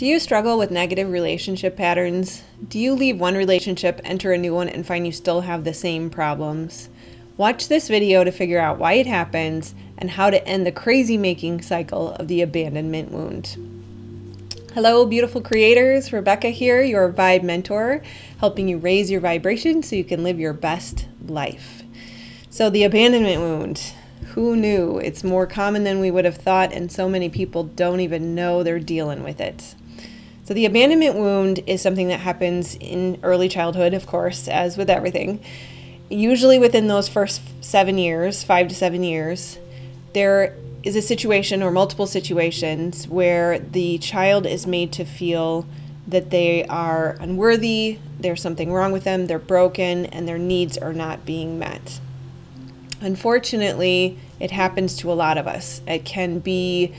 Do you struggle with negative relationship patterns? Do you leave one relationship, enter a new one, and find you still have the same problems? Watch this video to figure out why it happens and how to end the crazy-making cycle of the abandonment wound. Hello, beautiful creators. Rebecca here, your vibe mentor, helping you raise your vibration so you can live your best life. So the abandonment wound. Who knew? It's more common than we would have thought, and so many people don't even know they're dealing with it. So the abandonment wound is something that happens in early childhood, of course, as with everything. Usually within those first 7 years, 5 to 7 years, there is a situation or multiple situations where the child is made to feel that they are unworthy, there's something wrong with them, they're broken, and their needs are not being met. Unfortunately, it happens to a lot of us. It can be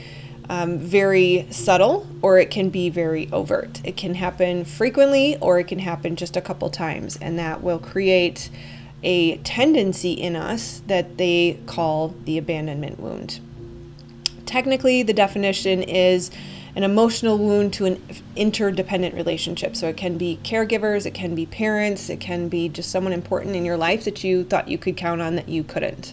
very subtle, or it can be very overt. It can happen frequently, or it can happen just a couple times, and that will create a tendency in us that they call the abandonment wound. Technically, the definition is an emotional wound to an interdependent relationship. So it can be caregivers, it can be parents, it can be just someone important in your life that you thought you could count on that you couldn't.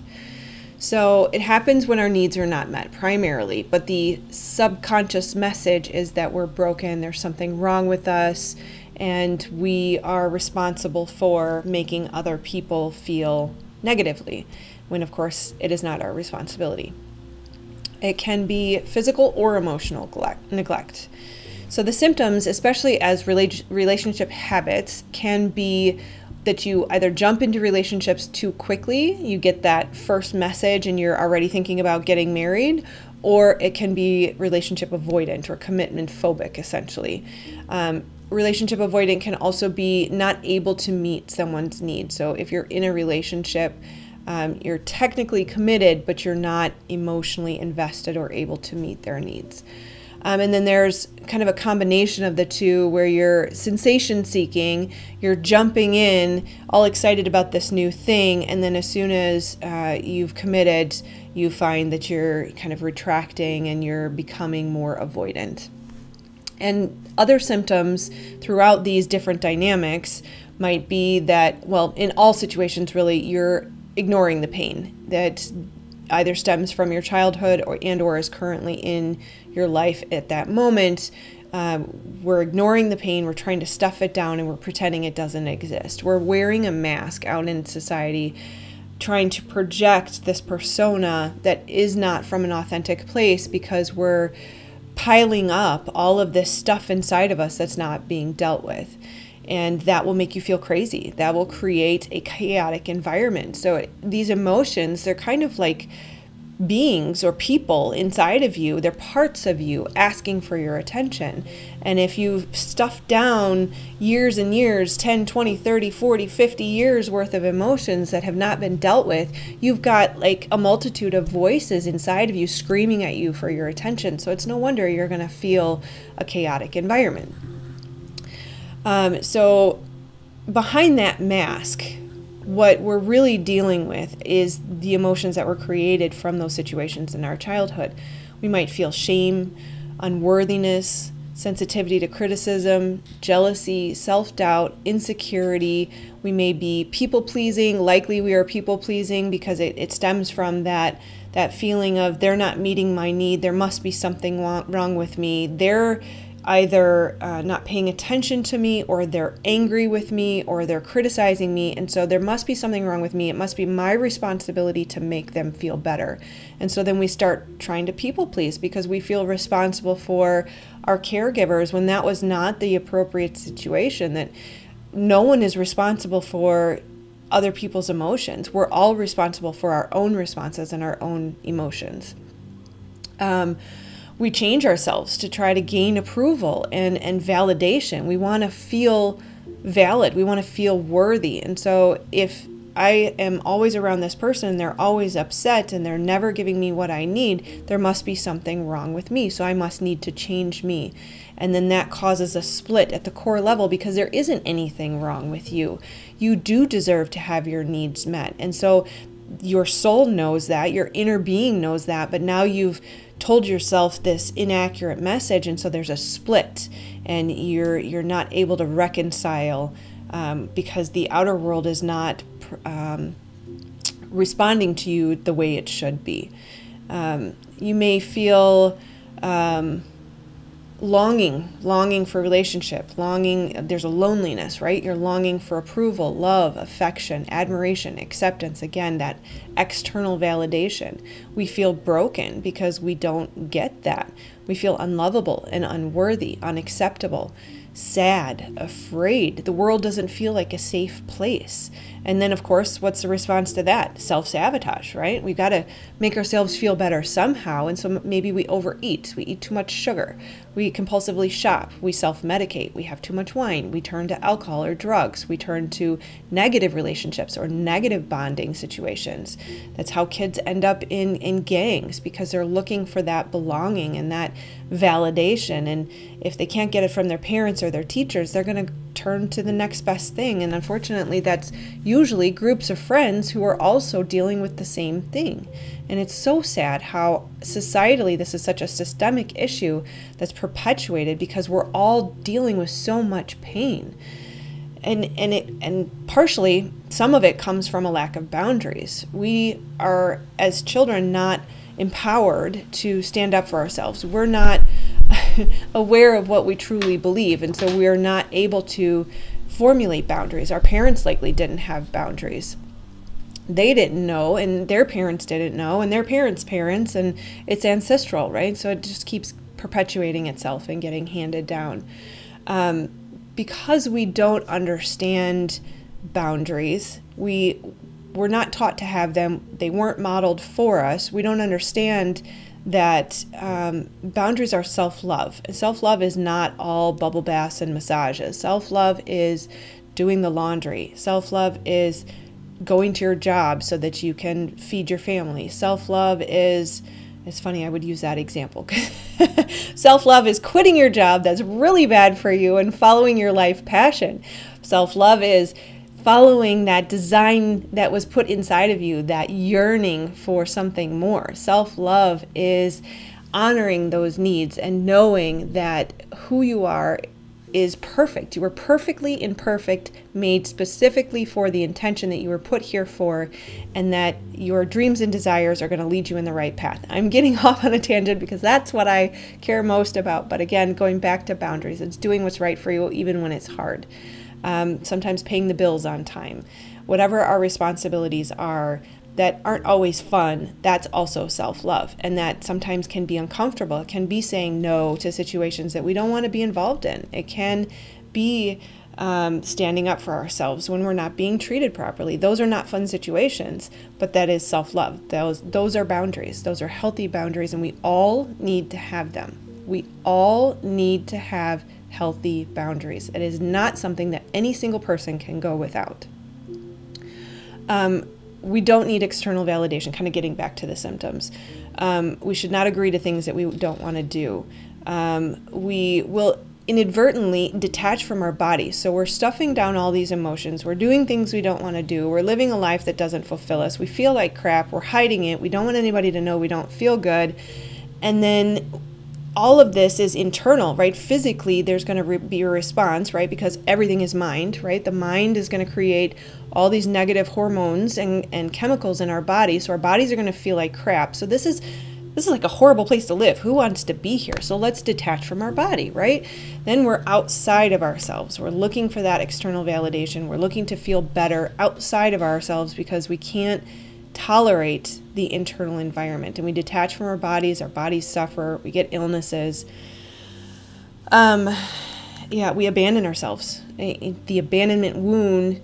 So it happens when our needs are not met primarily, but the subconscious message is that we're broken, there's something wrong with us, and we are responsible for making other people feel negatively, when of course it is not our responsibility. It can be physical or emotional neglect. So the symptoms, especially as relationship habits, can be that you either jump into relationships too quickly, you get that first message and you're already thinking about getting married, or it can be relationship avoidant or commitment phobic, essentially. Relationship avoidant can also be not able to meet someone's needs. So if you're in a relationship, you're technically committed, but you're not emotionally invested or able to meet their needs. And then there's kind of a combination of the two where you're sensation seeking, you're jumping in, all excited about this new thing, and then as soon as you've committed, you find that you're kind of retracting and you're becoming more avoidant. And other symptoms throughout these different dynamics might be that, well, in all situations really, you're ignoring the pain that either stems from your childhood or is currently in your life at that moment. We're ignoring the pain, we're trying to stuff it down, and we're pretending it doesn't exist. We're wearing a mask out in society, trying to project this persona that is not from an authentic place because we're piling up all of this stuff inside of us that's not being dealt with. And that will make you feel crazy. That will create a chaotic environment. So these emotions, they're kind of like beings or people inside of you. They're parts of you asking for your attention. And if you've stuffed down years and years, 10, 20, 30, 40, 50 years worth of emotions that have not been dealt with, you've got like a multitude of voices inside of you screaming at you for your attention. So it's no wonder you're going to feel a chaotic environment. So behind that mask, what we're really dealing with is the emotions that were created from those situations in our childhood. We might feel shame, unworthiness, sensitivity to criticism, jealousy, self-doubt, insecurity. We may be people-pleasing. Likely we are people-pleasing because it stems from that feeling of they're not meeting my need, there must be something wrong with me. They're either not paying attention to me, or they're angry with me, or they're criticizing me, and so there must be something wrong with me. It must be my responsibility to make them feel better. And so then we start trying to people please because we feel responsible for our caregivers when that was not the appropriate situation, that no one is responsible for other people's emotions. We're all responsible for our own responses and our own emotions. We change ourselves to try to gain approval and validation. We want to feel valid. We want to feel worthy. And so if I am always around this person and they're always upset and they're never giving me what I need, there must be something wrong with me. So I must need to change me. And then that causes a split at the core level because there isn't anything wrong with you. You do deserve to have your needs met. And so your soul knows that, your inner being knows that, but now you've told yourself this inaccurate message, and so there's a split, and you're not able to reconcile because the outer world is not responding to you the way it should be. You may feel longing for relationship, there's a loneliness, right? You're longing for approval, love, affection, admiration, acceptance. Again, that external validation. We feel broken because we don't get that. We feel unlovable and unworthy, unacceptable, sad, afraid. The world doesn't feel like a safe place. And then, of course, what's the response to that? Self-sabotage, right? We've got to make ourselves feel better somehow. And so maybe we overeat. We eat too much sugar. We compulsively shop. We self-medicate. We have too much wine. We turn to alcohol or drugs. We turn to negative relationships or negative bonding situations. That's how kids end up in gangs, because they're looking for that belonging and that validation. And if they can't get it from their parents or their teachers, they're going to turn to the next best thing. And unfortunately, that's usually groups of friends who are also dealing with the same thing. And it's so sad how societally this is such a systemic issue that's perpetuated, because we're all dealing with so much pain. And partially, some of it comes from a lack of boundaries. We are, as children, not empowered to stand up for ourselves. We're not aware of what we truly believe, and so we're not able to formulate boundaries. Our parents likely didn't have boundaries. They didn't know, and their parents didn't know, and their parents' parents, and it's ancestral, right? So it just keeps perpetuating itself and getting handed down. Because we don't understand boundaries, we're not taught to have them. They weren't modeled for us. We don't understand that boundaries are self-love. Self-love is not all bubble baths and massages. Self-love is doing the laundry. Self-love is going to your job so that you can feed your family. Self-love is, it's funny, I would use that example. Self-love is quitting your job that's really bad for you and following your life passion. Self-love is following that design that was put inside of you, that yearning for something more. Self-love is honoring those needs and knowing that who you are is perfect. You were perfectly imperfect, made specifically for the intention that you were put here for, and that your dreams and desires are going to lead you in the right path. I'm getting off on a tangent because that's what I care most about. But again, going back to boundaries, it's doing what's right for you even when it's hard. Sometimes paying the bills on time. Whatever our responsibilities are that aren't always fun, that's also self-love. And that sometimes can be uncomfortable. It can be saying no to situations that we don't want to be involved in. It can be standing up for ourselves when we're not being treated properly. Those are not fun situations, but that is self-love. Those are boundaries. Those are healthy boundaries, and we all need to have them. We all need to have healthy boundaries. It is not something that any single person can go without. We don't need external validation, kind of getting back to the symptoms. We should not agree to things that we don't want to do. We will inadvertently detach from our body. So we're stuffing down all these emotions. We're doing things we don't want to do. We're living a life that doesn't fulfill us. We feel like crap. We're hiding it. We don't want anybody to know we don't feel good. And then all of this is internal, right? Physically, there's going to be a response, right? Because everything is mind, right? The mind is going to create all these negative hormones and chemicals in our body. So our bodies are going to feel like crap. So this is like a horrible place to live. Who wants to be here? So let's detach from our body, right? Then we're outside of ourselves. We're looking for that external validation. We're looking to feel better outside of ourselves because we can't tolerate the internal environment, and we detach from our bodies suffer, we get illnesses. We abandon ourselves. The abandonment wound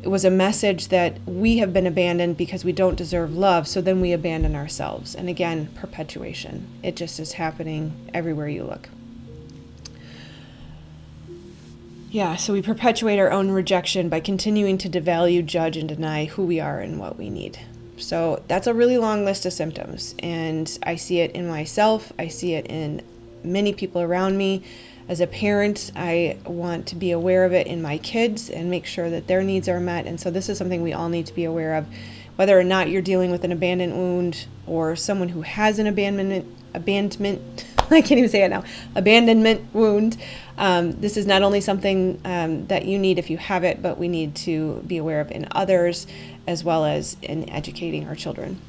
was a message that we have been abandoned because we don't deserve love, so then we abandon ourselves. And again, perpetuation. It just is happening everywhere you look. So we perpetuate our own rejection by continuing to devalue, judge, and deny who we are and what we need. So that's a really long list of symptoms, and I see it in myself. I see it in many people around me. As a parent, I want to be aware of it in my kids and make sure that their needs are met. And so this is something we all need to be aware of, whether or not you're dealing with an abandonment wound or someone who has an abandonment abandonment, I can't even say it now, abandonment wound. This is not only something that you need if you have it, but we need to be aware of in others, as well as in educating our children.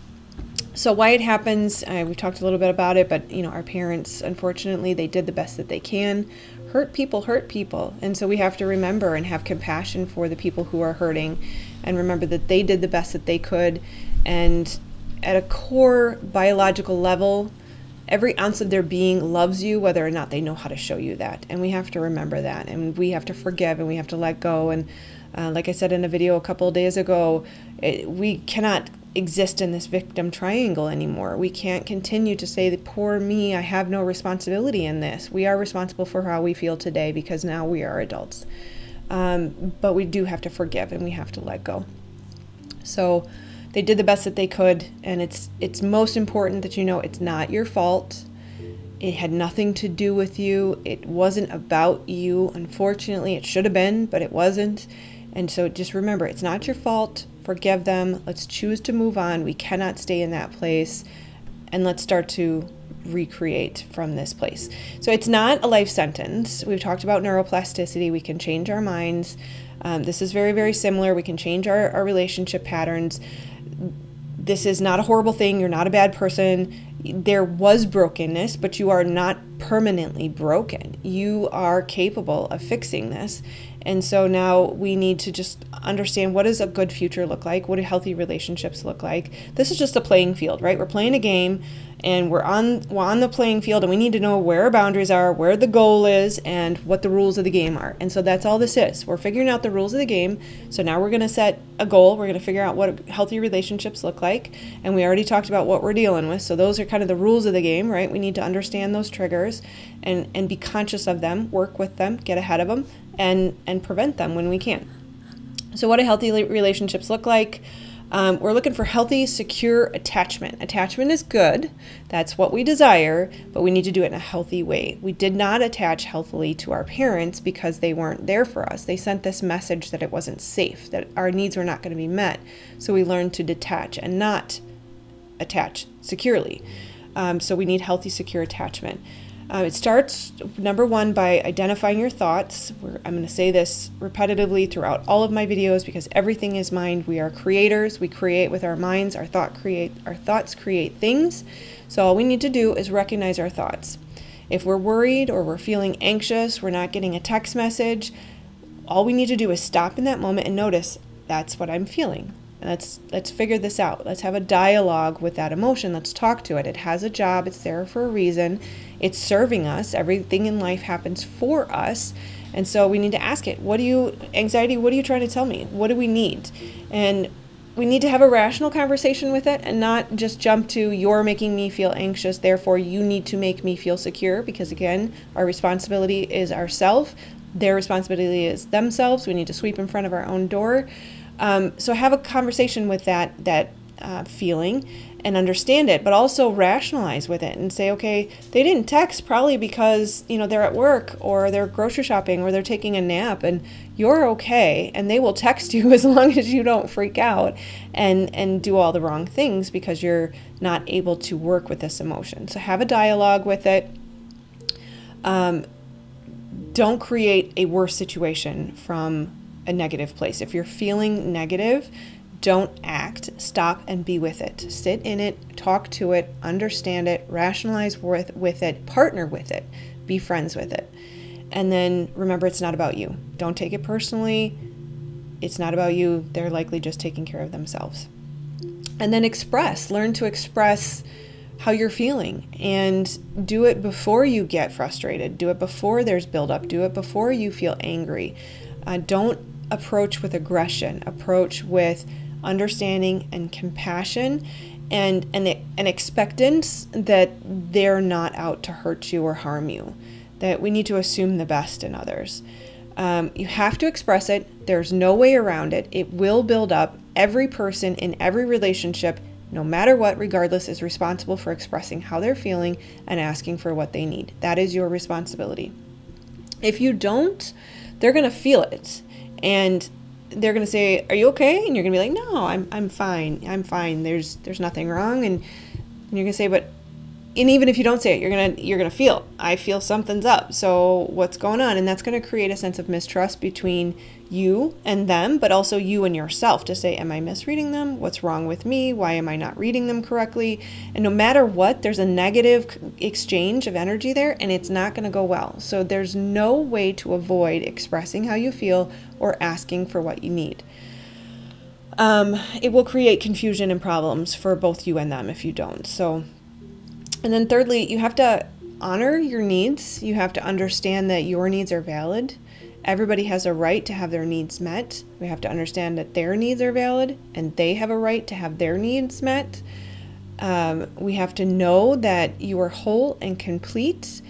So why it happens, we talked a little bit about it, but our parents, unfortunately, they did the best that they can. Hurt people. And so we have to remember and have compassion for the people who are hurting, and remember that they did the best that they could. And at a core biological level, every ounce of their being loves you, whether or not they know how to show you that. And we have to remember that, and we have to forgive, and we have to let go. And like I said in a video a couple of days ago, we cannot exist in this victim triangle anymore. We can't continue to say that, poor me, I have no responsibility in this. We are responsible for how we feel today, because now we are adults. But we do have to forgive, and we have to let go. So they did the best that they could, and it's most important that it's not your fault. It had nothing to do with you. It wasn't about you. Unfortunately, it should have been, but it wasn't. And so just remember, it's not your fault. Forgive them. Let's choose to move on. We cannot stay in that place. And let's start to recreate from this place. So it's not a life sentence. We've talked about neuroplasticity. We can change our minds. This is very, very similar. We can change our relationship patterns. This is not a horrible thing. You're not a bad person. There was brokenness, but you are not permanently broken. You are capable of fixing this. And so now we need to just understand, what does a good future look like? What do healthy relationships look like? This is just a playing field, right? We're playing a game, and we're on the playing field, and we need to know where our boundaries are, where the goal is, and what the rules of the game are. And so that's all this is. We're figuring out the rules of the game. So now we're going to set a goal. We're going to figure out what healthy relationships look like. And we already talked about what we're dealing with. So those are kind of the rules of the game, right? We need to understand those triggers and be conscious of them, work with them, get ahead of them, and prevent them when we can. So what do healthy relationships look like? We're looking for healthy, secure attachment. Attachment is good. That's what we desire, but we need to do it in a healthy way. We did not attach healthily to our parents because they weren't there for us. They sent this message that it wasn't safe, that our needs were not going to be met. So we learned to detach and not attach securely. So we need healthy, secure attachment. It starts, number one, by identifying your thoughts. I'm going to say this repetitively throughout all of my videos, because everything is mind. We are creators. We create with our minds. Our thoughts create things. So all we need to do is recognize our thoughts. If we're worried or we're feeling anxious, we're not getting a text message, all we need to do is stop in that moment and notice, that's what I'm feeling. Let's figure this out. Let's have a dialogue with that emotion. Let's talk to it. It has a job. It's there for a reason. It's serving us. Everything in life happens for us. And so we need to ask it, anxiety, what are you trying to tell me? What do we need? And we need to have a rational conversation with it, and not just jump to, you're making me feel anxious, therefore you need to make me feel secure, because again, our responsibility is ourselves. Their responsibility is themselves. We need to sweep in front of our own door. So have a conversation with that feeling and understand it, but also rationalize with it and say, okay, they didn't text probably because, they're at work or they're grocery shopping or they're taking a nap, and you're okay. And they will text you as long as you don't freak out and do all the wrong things because you're not able to work with this emotion. So have a dialogue with it. Don't create a worse situation from a negative place. If you're feeling negative, don't act. Stop and be with it. Sit in it, talk to it, understand it, rationalize with it, partner with it, be friends with it. And then remember, it's not about you. Don't take it personally. It's not about you. They're likely just taking care of themselves. And then learn to express how you're feeling, and do it before you get frustrated. Do it before there's buildup. Do it before you feel angry. Don't approach with aggression. Approach with understanding and compassion and an expectance that they're not out to hurt you or harm you, that we need to assume the best in others. You have to express it. There's no way around it. It will build up. Every person in every relationship, no matter what, regardless, is responsible for expressing how they're feeling and asking for what they need. That is your responsibility. If you don't, they're going to feel it. And they're going to say, are you okay? And you're going to be like, no, I'm fine. I'm fine. There's nothing wrong. And you're going to say, but and even if you don't say it, you're gonna feel, I feel something's up. So what's going on? And that's going to create a sense of mistrust between you and them, but also you and yourself, to say, am I misreading them? What's wrong with me? Why am I not reading them correctly? And no matter what, there's a negative exchange of energy there, and it's not going to go well. So there's no way to avoid expressing how you feel or asking for what you need. It will create confusion and problems for both you and them if you don't. So, and then thirdly, you have to honor your needs. You have to understand that your needs are valid. Everybody has a right to have their needs met. We have to understand that their needs are valid and they have a right to have their needs met. We have to know that you are whole and complete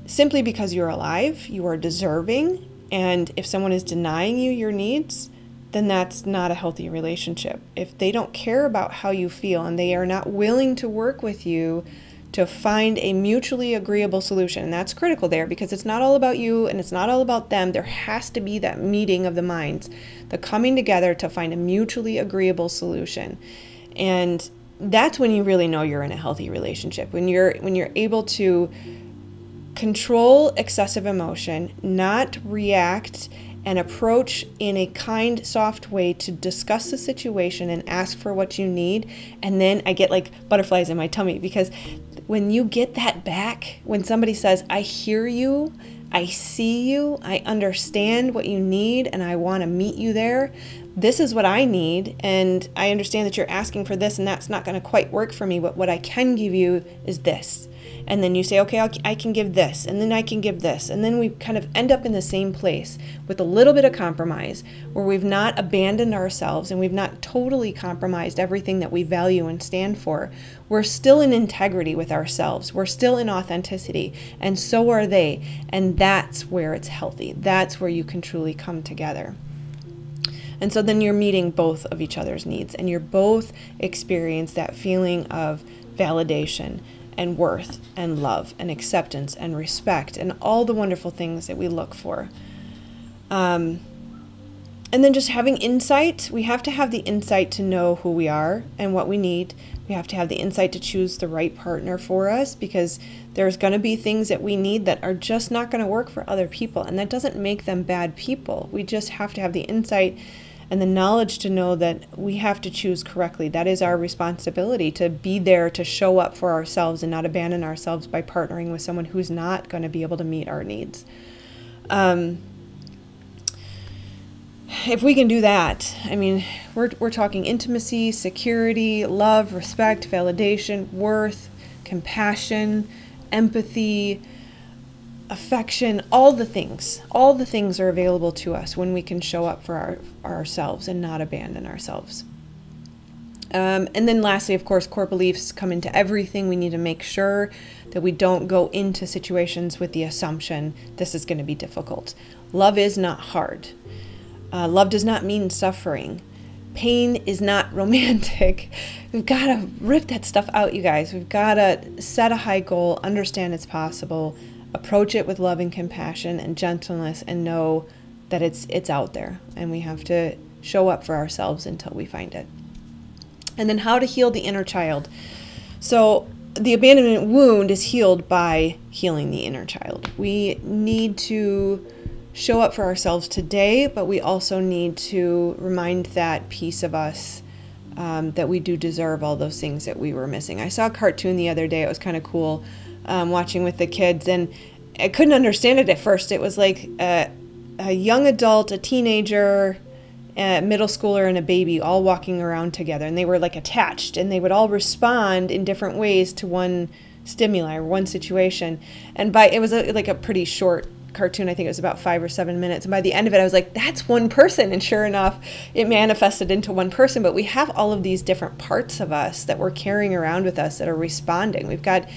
simply because you're alive, you are deserving. And if someone is denying you your needs, then that's not a healthy relationship. If they don't care about how you feel and they are not willing to work with you to find a mutually agreeable solution. And that's critical there, because it's not all about you and it's not all about them. There has to be that meeting of the minds, the coming together to find a mutually agreeable solution. And that's when you really know you're in a healthy relationship. When you're able to control excessive emotion, not react, and approach in a kind, soft way to discuss the situation and ask for what you need. And then I get like butterflies in my tummy, because when you get that back, when somebody says, I hear you, I see you, I understand what you need, and I want to meet you there. This is what I need, and I understand that you're asking for this, and that's not going to quite work for me, but what I can give you is this. And then you say, okay, I can give this, and then I can give this. And then we kind of end up in the same place with a little bit of compromise, where we've not abandoned ourselves and we've not totally compromised everything that we value and stand for. We're still in integrity with ourselves. We're still in authenticity, and so are they. And that's where it's healthy. That's where you can truly come together. And so then you're meeting both of each other's needs, and you're both experience that feeling of validation and worth and love and acceptance and respect and all the wonderful things that we look for. And then just having insight. We have to have the insight to know who we are and what we need. We have to have the insight to choose the right partner for us, because there's going to be things that we need that are just not going to work for other people. And that doesn't make them bad people. We just have to have the insight and the knowledge to know that we have to choose correctly. That is our responsibility, to be there, to show up for ourselves and not abandon ourselves by partnering with someone who's not going to be able to meet our needs. If we can do that, I mean, we're talking intimacy, security, love, respect, validation, worth, compassion, empathy, affection, all the things are available to us when we can show up for ourselves and not abandon ourselves. And then lastly, of course, core beliefs come into everything. We need to make sure that we don't go into situations with the assumption this is going to be difficult. Love is not hard. Love does not mean suffering. Pain is not romantic. We've got to rip that stuff out, you guys. We've got to set a high goal, understand it's possible, approach it with love and compassion and gentleness, and know that it's out there, and we have to show up for ourselves until we find it. And then how to heal the inner child. So the abandonment wound is healed by healing the inner child. We need to show up for ourselves today, but we also need to remind that piece of us that we do deserve all those things that we were missing. I saw a cartoon the other day. It was kind of cool, watching with the kids, and I couldn't understand it at first. It was like a young adult, a teenager, a middle schooler, and a baby all walking around together, and they were like attached, and they would all respond in different ways to one stimuli or one situation. And it was like a pretty short cartoon. I think it was about 5 or 7 minutes. And by the end of it, I was like, that's one person. And sure enough, it manifested into one person. But we have all of these different parts of us that we're carrying around with us that are responding. We've got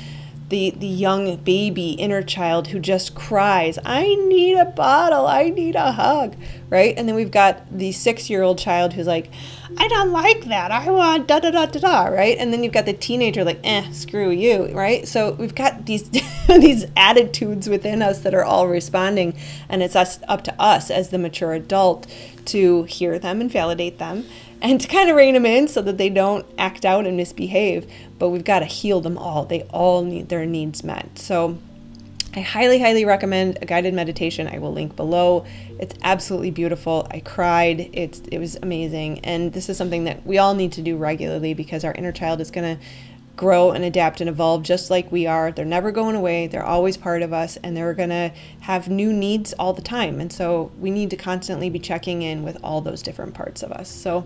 the young baby inner child who just cries, I need a bottle, I need a hug, right? And then we've got the 6-year-old child who's like, I don't like that, I want da da da da da, right? And then you've got the teenager like, screw you, right? So we've got these these attitudes within us that are all responding, and it's up to us as the mature adult to hear them and validate them, and to kind of rein them in so that they don't act out and misbehave. But we've got to heal them all. They all need their needs met. So I highly, highly recommend a guided meditation. I will link below. It's absolutely beautiful. I cried. It was amazing. And this is something that we all need to do regularly, because our inner child is going to grow and adapt and evolve just like we are. They're never going away. They're always part of us, and they're going to have new needs all the time. And so we need to constantly be checking in with all those different parts of us. So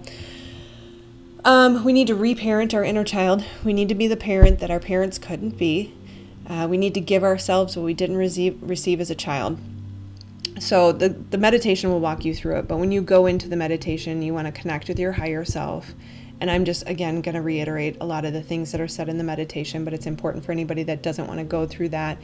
we need to reparent our inner child. We need to be the parent that our parents couldn't be. We need to give ourselves what we didn't receive as a child. So the meditation will walk you through it. But when you go into the meditation, you want to connect with your higher self. And I'm just, again, going to reiterate a lot of the things that are said in the meditation, but it's important for anybody that doesn't want to go through that.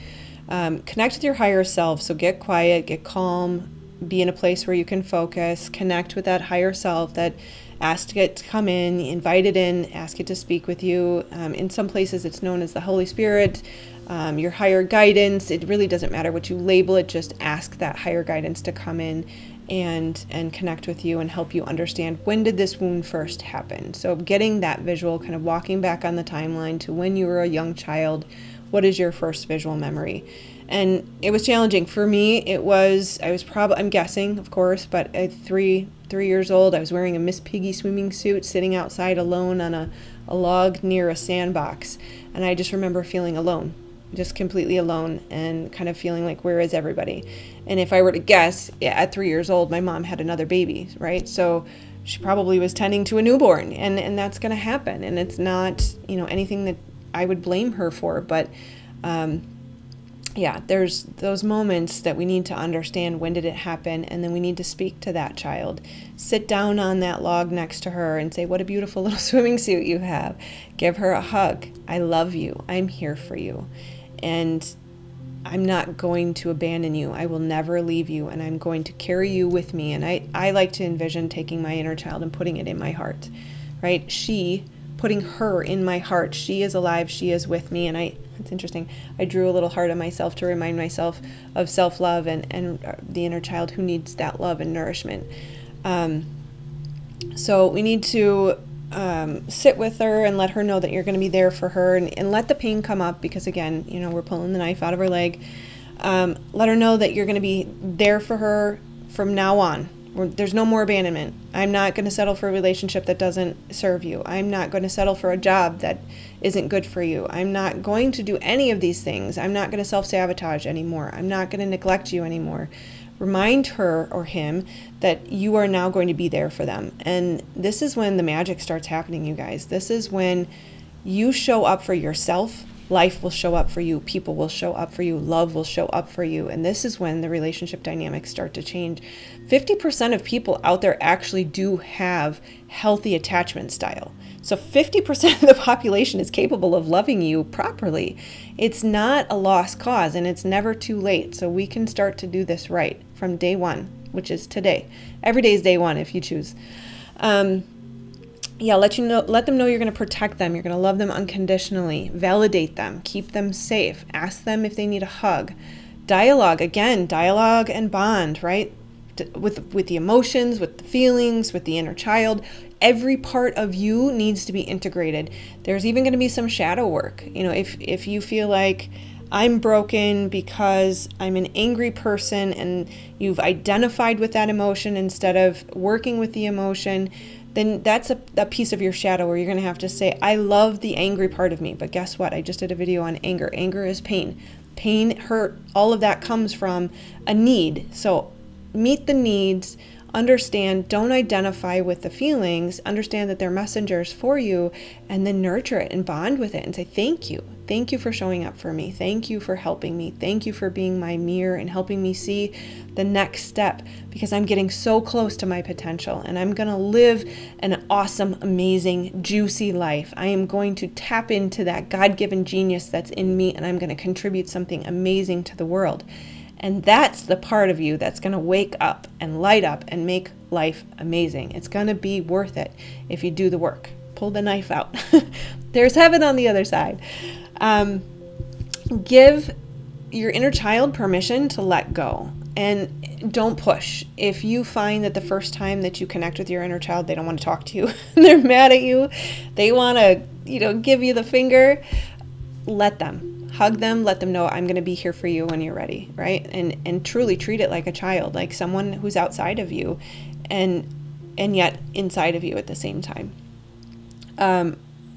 Connect with your higher self. So get quiet, get calm, be in a place where you can focus, connect with that higher self that asked it to come in, invite it in, ask it to speak with you. In some places it's known as the Holy Spirit, your higher guidance. It really doesn't matter what you label it, just ask that higher guidance to come in and connect with you and help you understand, when did this wound first happen? So getting that visual, kind of walking back on the timeline to when you were a young child. What is your first visual memory? And it was challenging for me. I'm guessing, of course, but at 3 years old, I was wearing a Miss Piggy swimming suit, sitting outside alone on a log near a sandbox. And I just remember feeling alone, just completely alone, and kind of feeling like, where is everybody? And if I were to guess, at 3 years old, my mom had another baby, right? So she probably was tending to a newborn, and that's going to happen. And it's not, anything that I would blame her for, but there's those moments that we need to understand, when did it happen, and then we need to speak to that child. Sit down on that log next to her and say, what a beautiful little swimming suit you have. Give her a hug. I love you. I'm here for you. And I'm not going to abandon you. I will never leave you, and I'm going to carry you with me. And I like to envision taking my inner child and putting it in my heart, right? Putting her in my heart. She is alive. She is with me. And it's interesting. I drew a little heart on myself to remind myself of self-love and the inner child who needs that love and nourishment. So we need to sit with her and let her know that you're going to be there for her, and let the pain come up, because again, we're pulling the knife out of her leg. Let her know that you're going to be there for her from now on. There's no more abandonment. I'm not going to settle for a relationship that doesn't serve you. I'm not going to settle for a job that isn't good for you. I'm not going to do any of these things. I'm not going to self-sabotage anymore. I'm not going to neglect you anymore. Remind her or him that you are now going to be there for them. And this is when the magic starts happening, you guys. This is when you show up for yourself. Life will show up for you. People will show up for you. Love will show up for you. And this is when the relationship dynamics start to change. 50% of people out there actually do have healthy attachment style. So 50% of the population is capable of loving you properly. It's not a lost cause, and it's never too late. So we can start to do this right from day one, which is today. Every day is day one if you choose. Let them know you're going to protect them. You're going to love them unconditionally. Validate them. Keep them safe. Ask them if they need a hug. Dialogue and bond, right? With the emotions, with the feelings, with the inner child. Every part of you needs to be integrated. There's even going to be some shadow work. If you feel like I'm broken because I'm an angry person, and you've identified with that emotion instead of working with the emotion, then that's a piece of your shadow where you're going to have to say, I love the angry part of me. But guess what? I just did a video on anger. Anger is pain. Pain, hurt, all of that comes from a need. So meet the needs, understand, don't identify with the feelings, understand that they're messengers for you, and then nurture it and bond with it and say, thank you. Thank you for showing up for me. Thank you for helping me. Thank you for being my mirror and helping me see the next step, because I'm getting so close to my potential, and I'm going to live an awesome, amazing, juicy life. I am going to tap into that God-given genius that's in me, and I'm going to contribute something amazing to the world. And that's the part of you that's going to wake up and light up and make life amazing. It's going to be worth it if you do the work. Pull the knife out. There's heaven on the other side. Give your inner child permission to let go. And don't push. If you find that the first time that you connect with your inner child, they don't want to talk to you, they're mad at you, they want to, give you the finger, let them. Hug them, let them know I'm going to be here for you when you're ready, right? And truly treat it like a child, like someone who's outside of you and yet inside of you at the same time.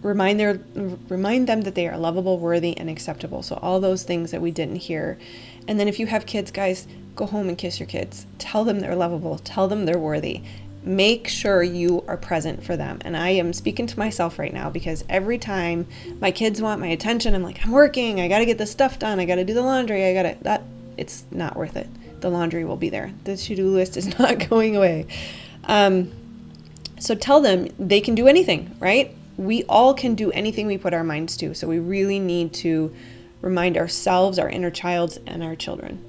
Remind them that they are lovable, worthy, and acceptable. So all those things that we didn't hear. And then if you have kids, guys, go home and kiss your kids. Tell them they're lovable. Tell them they're worthy. Make sure you are present for them. And I am speaking to myself right now, because every time my kids want my attention, I'm like, I'm working. I got to get this stuff done. I got to do the laundry. It's not worth it. The laundry will be there. The to-do list is not going away. So tell them they can do anything, right? We all can do anything we put our minds to. So we really need to remind ourselves, our inner childs, and our children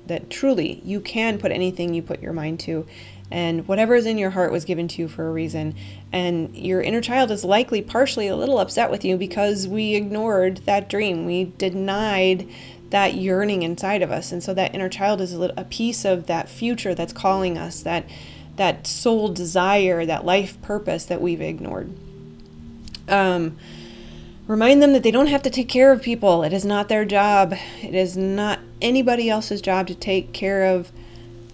that truly you can put anything you put your mind to, and whatever is in your heart was given to you for a reason. And your inner child is likely partially a little upset with you because we ignored that dream. We denied that yearning inside of us. And so that inner child is a piece of that future that's calling us, that soul desire, that life purpose that we've ignored. Remind them that they don't have to take care of people. It is not their job. It is not anybody else's job to take care of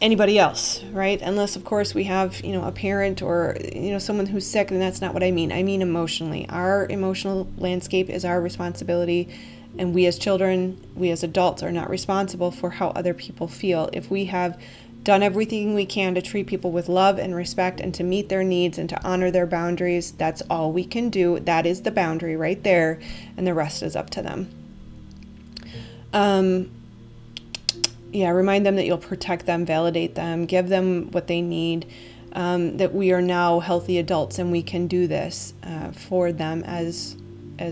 anybody else, right? Unless, of course, we have, a parent or, someone who's sick, and that's not what I mean. I mean emotionally. Our emotional landscape is our responsibility, and we as children, we as adults are not responsible for how other people feel. If we have done everything we can to treat people with love and respect and to meet their needs and to honor their boundaries, that's all we can do. That is the boundary right there, and the rest is up to them. Remind them that you'll protect them, validate them, give them what they need, that we are now healthy adults and we can do this for them as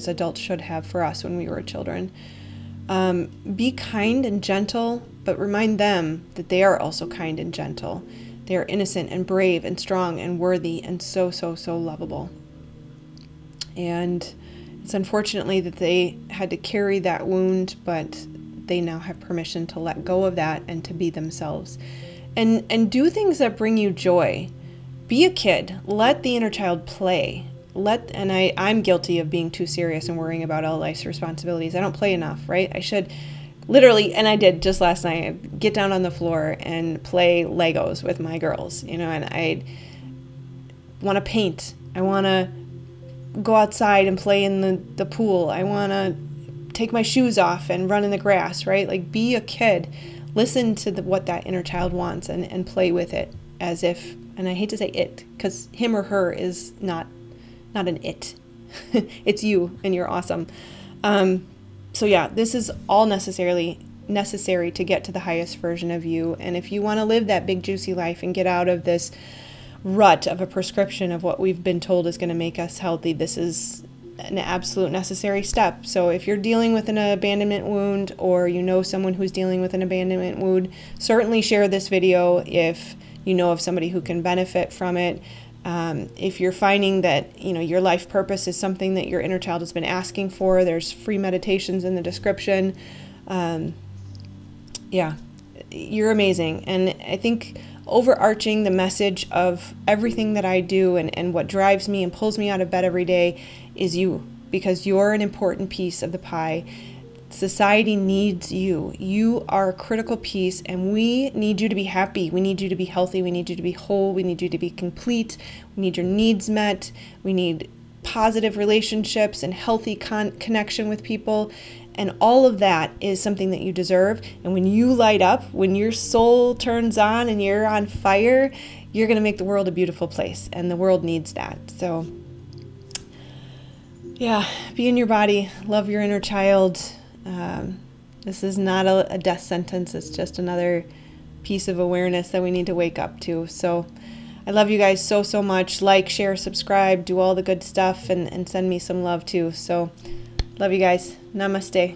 adults should have for us when we were children. Be kind and gentle, but remind them that they are also kind and gentle. They are innocent and brave and strong and worthy and so, so, so lovable. And it's unfortunately that they had to carry that wound, but they now have permission to let go of that and to be themselves. And do things that bring you joy. Be a kid. Let the inner child play. I'm guilty of being too serious and worrying about all life's responsibilities. I don't play enough, right? I should literally, and I did just last night, get down on the floor and play Legos with my girls, and I want to paint. I want to go outside and play in the pool. I want to take my shoes off and run in the grass, right? Like, be a kid. Listen to what that inner child wants and play with it as if, and I hate to say it, because him or her is not an it. It's you, and you're awesome. So yeah, this is all necessary to get to the highest version of you. And if you want to live that big juicy life and get out of this rut of a prescription of what we've been told is going to make us healthy, this is an absolute necessary step. So if you're dealing with an abandonment wound, or someone who's dealing with an abandonment wound, certainly share this video if you know of somebody who can benefit from it. If you're finding that, your life purpose is something that your inner child has been asking for, there's free meditations in the description. You're amazing. And I think overarching the message of everything that I do and what drives me and pulls me out of bed every day is you, because you're an important piece of the pie. Society needs you. You are a critical piece, and we need you to be happy. We need you to be healthy. We need you to be whole. We need you to be complete. We need your needs met. We need positive relationships and healthy connection with people. And all of that is something that you deserve. And when you light up, when your soul turns on and you're on fire, you're going to make the world a beautiful place. And the world needs that. So, yeah, be in your body. Love your inner child. This is not a death sentence. It's just another piece of awareness that we need to wake up to. So I love you guys so, so much. Like, share, subscribe, do all the good stuff, and send me some love too. So love you guys. Namaste.